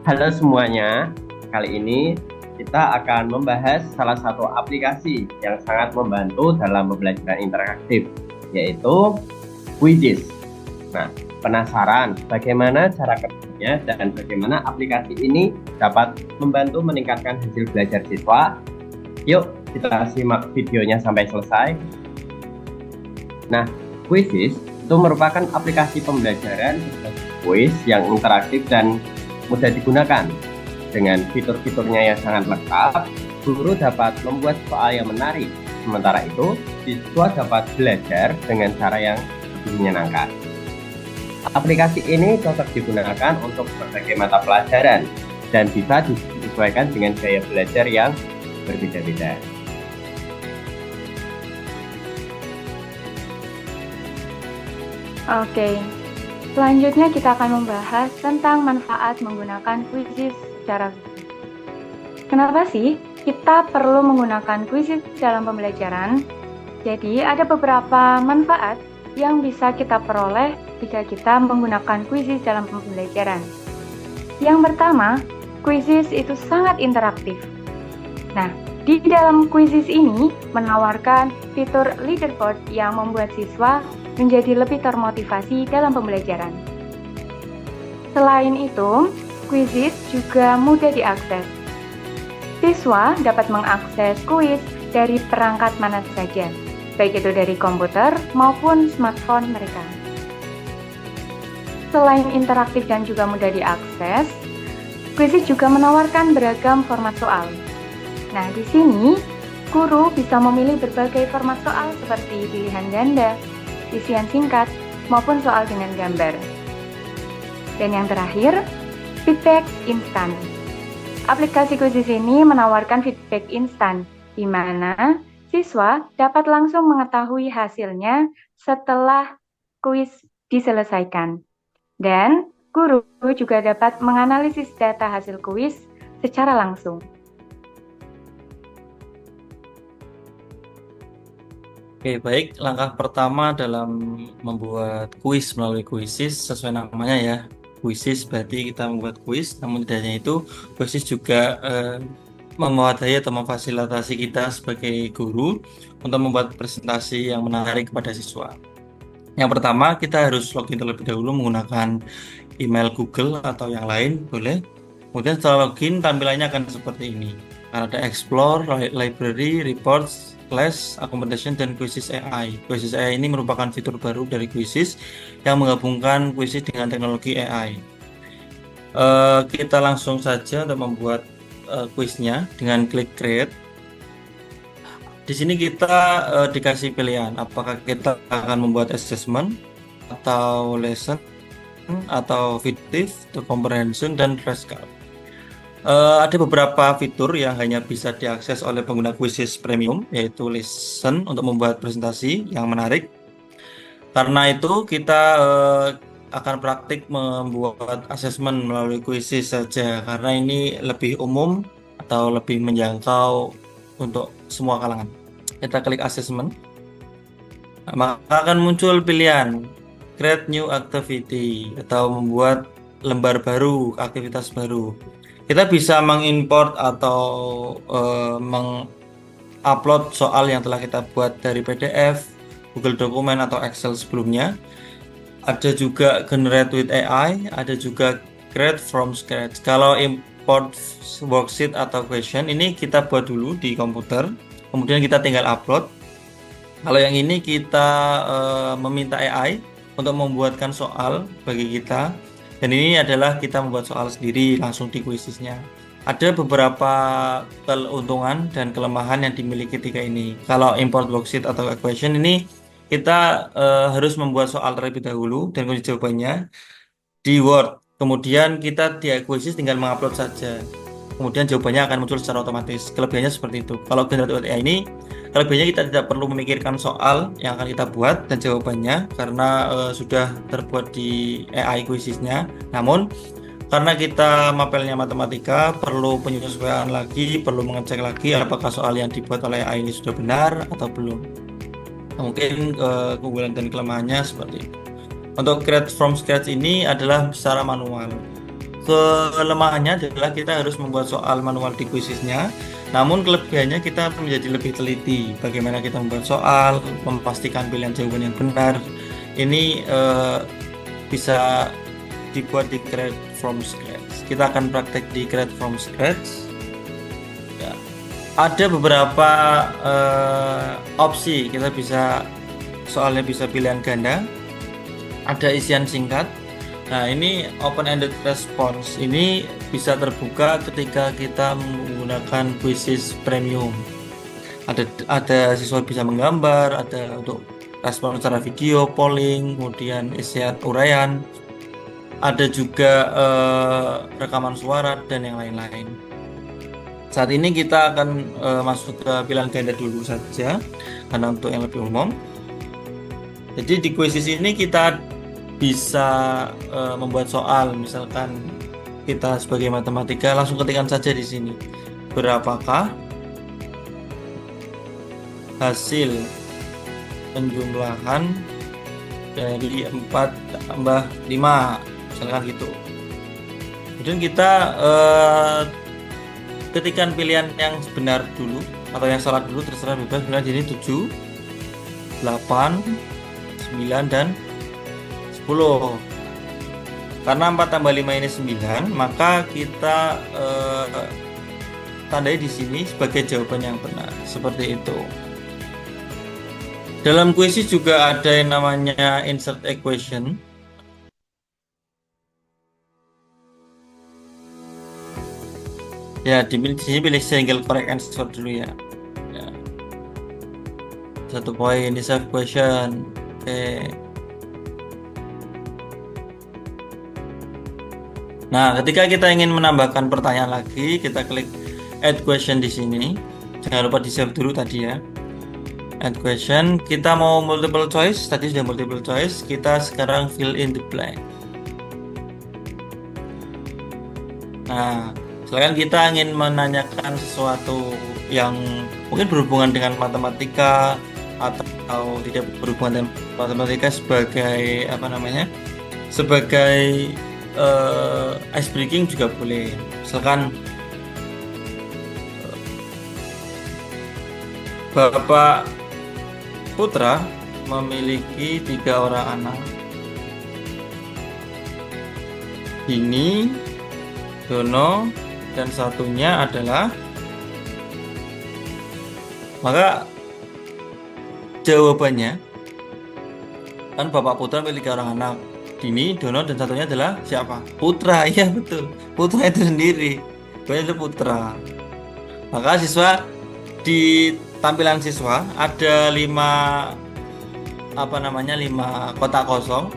Halo semuanya, kali ini kita akan membahas salah satu aplikasi yang sangat membantu dalam pembelajaran interaktif, yaitu Quizzes. Nah, penasaran bagaimana cara kerjanya dan bagaimana aplikasi ini dapat membantu meningkatkan hasil belajar siswa? Yuk, kita simak videonya sampai selesai. Nah, Quizzes itu merupakan aplikasi pembelajaran quiz yang interaktif dan mudah digunakan. Dengan fitur-fiturnya yang sangat lengkap, guru dapat membuat soal yang menarik. Sementara itu, siswa dapat belajar dengan cara yang lebih menyenangkan. Aplikasi ini cocok digunakan untuk berbagai mata pelajaran dan bisa disesuaikan dengan gaya belajar yang berbeda-beda. Oke, selanjutnya kita akan membahas tentang manfaat menggunakan quizzes secara khusus. Kenapa sih kita perlu menggunakan quizzes dalam pembelajaran? Jadi, ada beberapa manfaat yang bisa kita peroleh jika kita menggunakan quizzes dalam pembelajaran. Yang pertama, quizzes itu sangat interaktif. Nah, di dalam quizzes ini menawarkan fitur leaderboard yang membuat siswa menjadi lebih termotivasi dalam pembelajaran. Selain itu, quizzes juga mudah diakses. Siswa dapat mengakses kuis dari perangkat mana saja, baik itu dari komputer maupun smartphone mereka. Selain interaktif dan juga mudah diakses, quizzes juga menawarkan beragam format soal. Nah, di sini guru bisa memilih berbagai format soal seperti pilihan ganda, isian singkat, maupun soal dengan gambar. Dan yang terakhir, feedback instan. Aplikasi quizzes ini menawarkan feedback instan, di mana siswa dapat langsung mengetahui hasilnya setelah kuis diselesaikan. Dan guru juga dapat menganalisis data hasil kuis secara langsung. Oke, baik. Langkah pertama dalam membuat kuis melalui Quizzes sesuai namanya ya. Quizzes berarti kita membuat kuis, namun tidak hanya itu, Quizzes juga memadai atau memfasilitasi kita sebagai guru untuk membuat presentasi yang menarik kepada siswa. Yang pertama, kita harus login terlebih dahulu menggunakan email Google atau yang lain, boleh. Kemudian setelah login, tampilannya akan seperti ini. Ada Explore, Library, Reports, Class, Accommodation, dan Quizzes AI. Quizzes AI ini merupakan fitur baru dari Quizzes yang menggabungkan Quizzes dengan teknologi AI. Kita langsung saja untuk membuat quiznya dengan klik Create. Di sini kita dikasih pilihan, apakah kita akan membuat assessment, atau lesson, atau fictive, atau comprehension, dan flashcard. Ada beberapa fitur yang hanya bisa diakses oleh pengguna Quizzes Premium, yaitu Listen untuk membuat presentasi yang menarik. Karena itu kita akan praktik membuat asesmen melalui Quizzes saja, karena ini lebih umum atau lebih menjangkau untuk semua kalangan. Kita klik asesmen, maka akan muncul pilihan Create New Activity atau membuat lembar baru, aktivitas baru. Kita bisa mengimport atau mengupload soal yang telah kita buat dari PDF, Google Dokumen atau Excel sebelumnya. Ada juga Generate with AI, ada juga Create from Scratch. Kalau import worksheet atau question ini kita buat dulu di komputer, kemudian kita tinggal upload. Kalau yang ini kita meminta AI untuk membuatkan soal bagi kita. Dan ini adalah kita membuat soal sendiri langsung di Quizzesnya. Ada beberapa keuntungan dan kelemahan yang dimiliki ketika ini. Kalau import worksheet atau equation ini kita harus membuat soal terlebih dahulu dan kunci jawabannya di Word. Kemudian kita di Quizzes tinggal mengupload saja. Kemudian jawabannya akan muncul secara otomatis. Kelebihannya seperti itu. Kalau generatif AI ini, kelebihannya kita tidak perlu memikirkan soal yang akan kita buat dan jawabannya karena sudah terbuat di AI Quizzesnya. Namun karena kita mapelnya matematika, perlu penyesuaian lagi, perlu mengecek lagi apakah soal yang dibuat oleh AI ini sudah benar atau belum. Nah, mungkin keunggulan dan kelemahannya seperti itu. Untuk create from scratch ini adalah secara manual. kelemahannya adalah kita harus membuat soal manual di kuisisnya. Namun kelebihannya kita menjadi lebih teliti. Bagaimana kita membuat soal, memastikan pilihan jawaban yang benar. Ini bisa dibuat di Create from Scratch. Kita akan praktek di Create from Scratch. Ya. Ada beberapa opsi. Kita bisa soalnya bisa pilihan ganda. Ada isian singkat. Nah, ini open-ended response ini bisa terbuka ketika kita menggunakan Quizzes Premium. Ada siswa bisa menggambar, ada untuk respon secara video, polling, kemudian isian uraian, ada juga rekaman suara dan yang lain-lain. Saat ini kita akan masuk ke pilihan ganda dulu saja, karena untuk yang lebih umum. Jadi di Quizzes ini kita bisa membuat soal, misalkan kita sebagai matematika langsung ketikkan saja di sini. Berapakah hasil penjumlahan dari 4 tambah 5, misalkan gitu. Kemudian kita ketikkan pilihan yang benar dulu atau yang salah dulu, terserah bebas. Misalnya di sini 7, 8, 9, dan 10. Karena 4 tambah 5 ini 9, maka kita tandai di sini sebagai jawaban yang benar. Seperti itu. Dalam Quizzes juga ada yang namanya insert equation. Ya, di sini pilih single correct answer dulu ya. 1 poin di save question. Oke. Nah, ketika kita ingin menambahkan pertanyaan lagi, kita klik add question di sini. Jangan lupa di save dulu tadi ya. Add question, kita mau multiple choice, tadi sudah multiple choice, kita sekarang fill in the blank. Nah, misalkan kita ingin menanyakan sesuatu yang mungkin berhubungan dengan matematika atau tidak berhubungan dengan matematika sebagai sebagai ice breaking juga boleh. Misalkan Bapak Putra memiliki 3 orang anak. Ini Dono dan satunya adalah, maka jawabannya kan Bapak Putra memiliki 3 orang anak. Dini, Dono, dan satunya adalah siapa? Putra, iya betul. Putra itu sendiri. Itu Putra. Maka siswa di tampilan siswa ada 5 kotak kosong.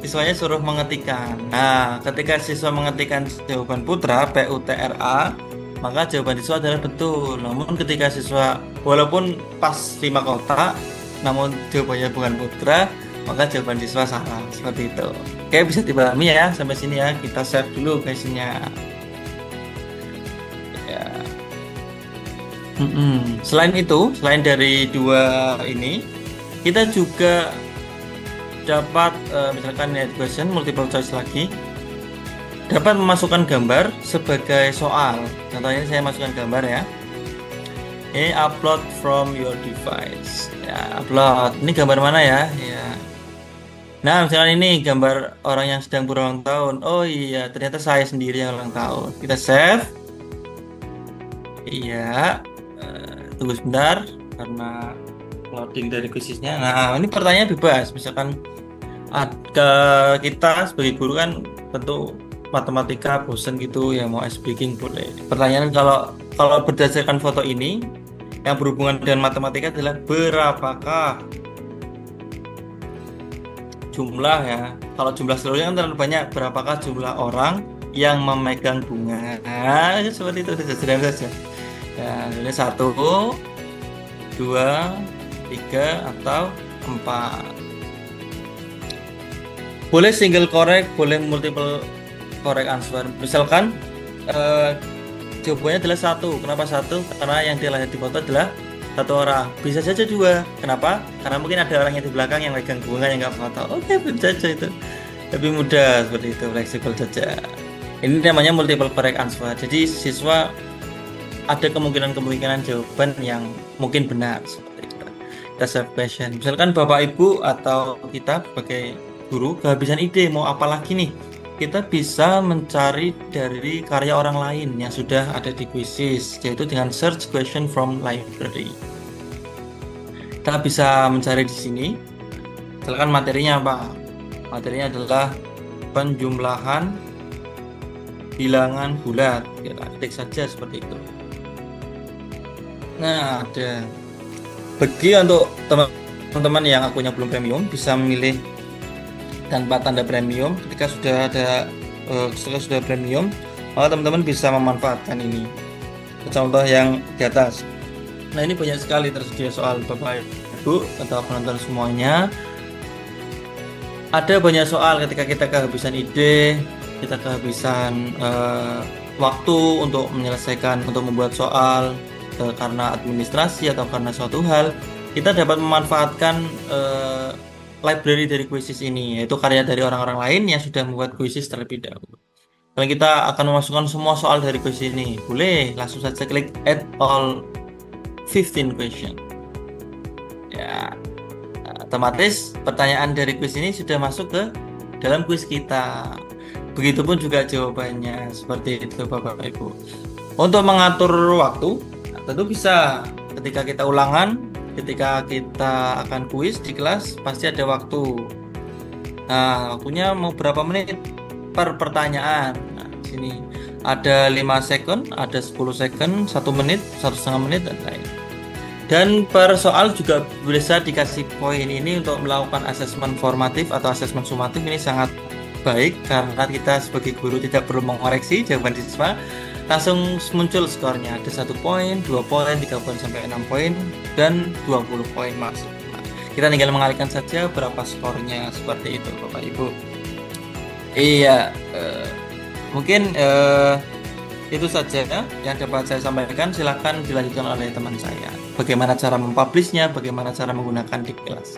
Siswanya suruh mengetikkan. Nah, ketika siswa mengetikkan jawaban Putra, PUTRA, maka jawaban siswa adalah betul. Namun ketika siswa walaupun pas 5 kotak, namun jawabannya bukan Putra, maka jawaban siswa salah. Seperti itu. Oke, bisa dipahami ya sampai sini ya. Kita save dulu guysnya. Ya. Selain itu, selain dari 2 ini, kita juga dapat misalkan add question, multiple choice lagi, dapat memasukkan gambar sebagai soal. Contohnya saya masukkan gambar ya. Ini upload from your device. Ya, upload. Ini gambar mana ya? Ya. Nah, misalkan ini gambar orang yang sedang berulang tahun. Oh iya, ternyata saya sendiri yang ulang tahun. Kita save. Iya. Tunggu sebentar karena loading dari Quizzesnya. Nah, ini pertanyaan bebas. Misalkan ke kita sebagai guru kan tentu matematika bosen gitu ya, mau ice breaking boleh. Pertanyaan kalau berdasarkan foto ini yang berhubungan dengan matematika adalah berapakah jumlah ya. Kalau jumlah seluruhnya kan terlalu banyak. Berapakah jumlah orang yang memegang bunga? Nah, seperti itu sederhana saja. Ya, ini 1, 2, 3 atau 4. Boleh single correct, boleh multiple correct answer. Misalkan jawabannya adalah 1. Kenapa 1? Karena yang dilihat di foto adalah 1 orang. Bisa saja 2. Kenapa? Karena mungkin ada orang yang di belakang yang megang bunga yang nggak foto. Oke, bisa saja itu. Lebih mudah seperti itu, fleksibel saja. Ini namanya multiple correct answer. Jadi siswa ada kemungkinan jawaban yang mungkin benar seperti itu. Kita save question. Misalkan Bapak Ibu atau kita sebagai guru kehabisan ide mau apa lagi nih? Kita bisa mencari dari karya orang lain yang sudah ada di Quizizz, yaitu dengan search question from library. Kita bisa mencari di sini. Misalkan materinya apa? Materinya adalah penjumlahan bilangan bulat. Kita ketik saja seperti itu. Nah, ada. Bagi untuk teman-teman yang akunnya belum premium, bisa memilih tanpa tanda premium. Ketika sudah premium, maka teman-teman bisa memanfaatkan ini. Contoh yang di atas. Nah, ini banyak sekali tersedia soal Bapak Ibu atau penonton semuanya. Ada banyak soal ketika kita kehabisan ide, kita kehabisan waktu untuk menyelesaikan, untuk membuat soal karena administrasi atau karena suatu hal, kita dapat memanfaatkan library dari Quizizz ini, yaitu karya dari orang-orang lain yang sudah membuat Quizizz terlebih dahulu. Kalau kita akan memasukkan semua soal dari Quizizz ini, boleh langsung saja klik add all 15 question. Ya, otomatis pertanyaan dari quiz ini sudah masuk ke dalam quiz kita. Begitupun juga jawabannya, seperti itu Bapak Ibu. Untuk mengatur waktu, tentu bisa ketika kita ulangan, ketika kita akan kuis di kelas, pasti ada waktu. Nah, waktunya mau berapa menit per pertanyaan. Nah, di sini ada 5 second, ada 10 second, 1 menit, 1,5 menit, dan lain. Dan per soal juga bisa dikasih poin ini untuk melakukan asesmen formatif atau asesmen sumatif. Ini sangat baik karena kita sebagai guru tidak perlu mengoreksi jawaban siswa, langsung muncul skornya. Ada 1 poin, 2 poin, 3 poin sampai 6 poin, dan 20 poin masuk. Nah, kita tinggal mengalihkan saja berapa skornya, seperti itu Bapak Ibu. Iya, mungkin itu saja yang dapat saya sampaikan. Silahkan dilanjutkan oleh teman saya. Bagaimana cara mempublishnya, bagaimana cara menggunakan di kelas.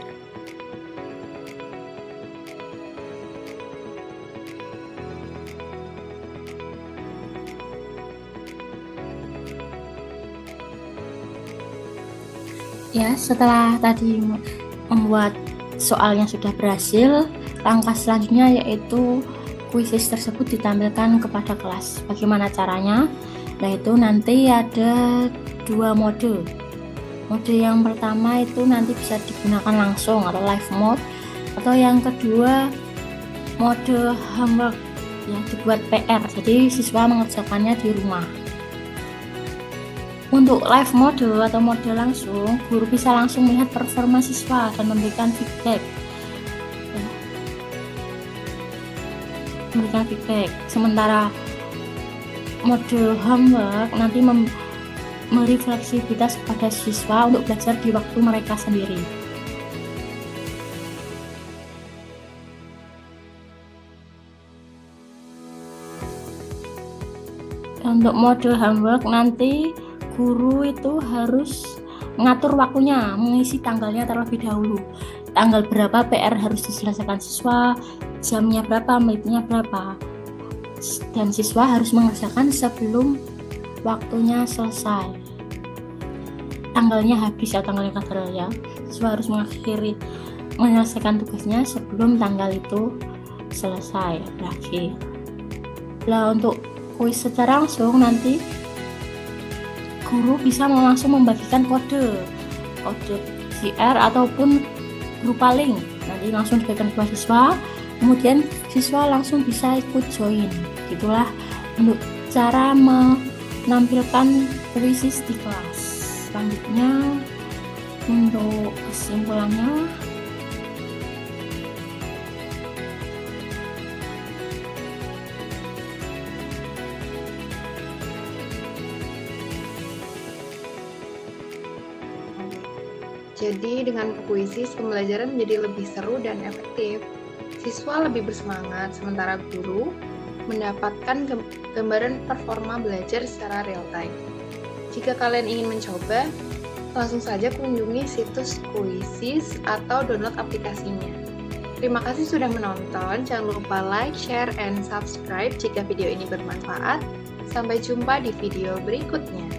Ya, setelah tadi membuat soal yang sudah berhasil, langkah selanjutnya yaitu Quizizz tersebut ditampilkan kepada kelas. Bagaimana caranya? Yaitu nanti ada 2 mode. Mode yang pertama itu nanti bisa digunakan langsung atau live mode, atau yang kedua mode homework, ya, dibuat PR. Jadi siswa mengerjakannya di rumah. Untuk live mode atau mode langsung, guru bisa langsung melihat performa siswa dan memberikan feedback. Sementara mode homework nanti memberi fleksibilitas kepada siswa untuk belajar di waktu mereka sendiri. Untuk mode homework nanti guru itu harus mengatur waktunya, mengisi tanggalnya terlebih dahulu. Tanggal berapa PR harus diselesaikan siswa, jamnya berapa, menitnya berapa. Dan siswa harus mengerjakan sebelum waktunya selesai. Tanggalnya habis atau tanggalnya kadar ya. Siswa harus menyelesaikan tugasnya sebelum tanggal itu selesai berakhir. Nah, untuk kuis secara langsung nanti guru bisa langsung membagikan kode QR ataupun berupa link, nanti langsung diberikan kepada siswa, kemudian siswa langsung bisa ikut join. Itulah untuk cara menampilkan Quizizz di kelas. Selanjutnya untuk kesimpulannya, jadi dengan Quizizz pembelajaran menjadi lebih seru dan efektif. Siswa lebih bersemangat, sementara guru mendapatkan gambaran performa belajar secara real time. Jika kalian ingin mencoba, langsung saja kunjungi situs Quizizz atau download aplikasinya. Terima kasih sudah menonton. Jangan lupa like, share, and subscribe jika video ini bermanfaat. Sampai jumpa di video berikutnya.